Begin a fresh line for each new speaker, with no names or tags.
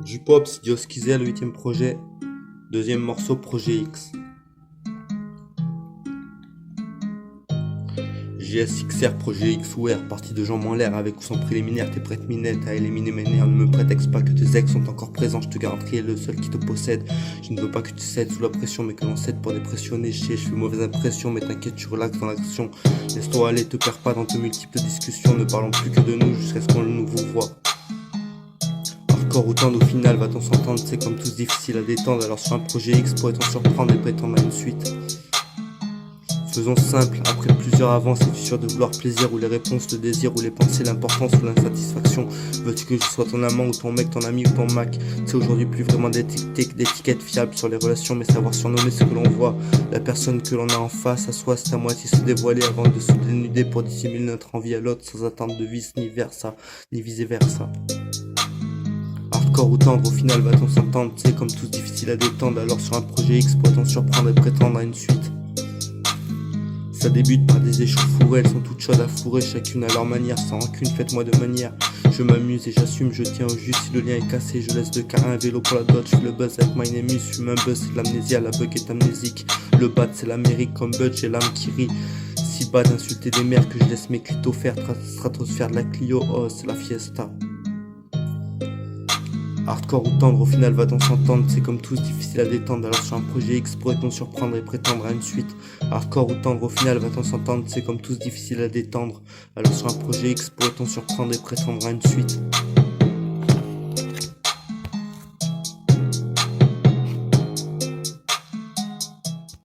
Du pop, c'est Dios Kizel, 8ème projet. Deuxième morceau, projet X. JSXR, projet X ou R, partie de jambes en l'air avec ou sans préliminaire, t'es prête minette à éliminer mes nerfs, ne me prétexte pas que tes ex sont encore présents, je te garantis est le seul qui te possède. Je ne veux pas que tu cèdes sous la pression, mais que l'on cède pour dépressionner, je fais mauvaise impression, mais t'inquiète, tu relaxes dans l'action. Laisse-toi aller, te perds pas dans tes multiples discussions, ne parlons plus que de nous jusqu'à ce qu'on nous vous voit. Hardcore ou tendre, au final, va-t-on s'entendre, c'est comme tous difficile à détendre, alors sur un projet X pourrait-on surprendre et prétendre à une suite. Faisons simple, après plusieurs avances, es-tu sûr de vouloir plaisir ou les réponses, le désir ou les pensées, l'importance ou l'insatisfaction? Veux-tu que je sois ton amant ou ton mec, ton ami ou ton Mac? C'est aujourd'hui plus vraiment d'étiquettes fiables sur les relations, mais savoir surnommer ce que l'on voit. La personne que l'on a en face à soi, c'est à moitié se dévoiler avant de se dénuder pour dissimuler notre envie à l'autre sans attendre de vice ni versa, ni vice versa. Hardcore ou tendre, au final va-t-on s'entendre? C'est comme tous difficile à détendre, alors sur un projet X pourrait-on surprendre et prétendre à une suite? Ça débute par des échauffourées, elles sont toutes chaudes à fourrer, chacune à leur manière, sans rancune, faites-moi de manière. Je m'amuse et j'assume, je tiens au juste, si le lien est cassé, je laisse de carré un vélo pour la dot, je fais le buzz avec my name is, je fume un buzz, c'est de l'amnésia, la bug est amnésique. Le bat c'est l'Amérique comme Bud, j'ai l'âme qui rit. Si bas d'insulter des mères que je laisse mes clitos faire, stratosphère de la Clio, oh c'est la fiesta. Hardcore ou tendre, au final va-t-on s'entendre? C'est comme tous difficile à détendre, alors sur un projet X pourrait-on surprendre et prétendre à une suite? Hardcore ou tendre, au final va-t-on s'entendre? C'est comme tous difficile à détendre, alors sur un projet X pourrait-on surprendre et prétendre à une suite?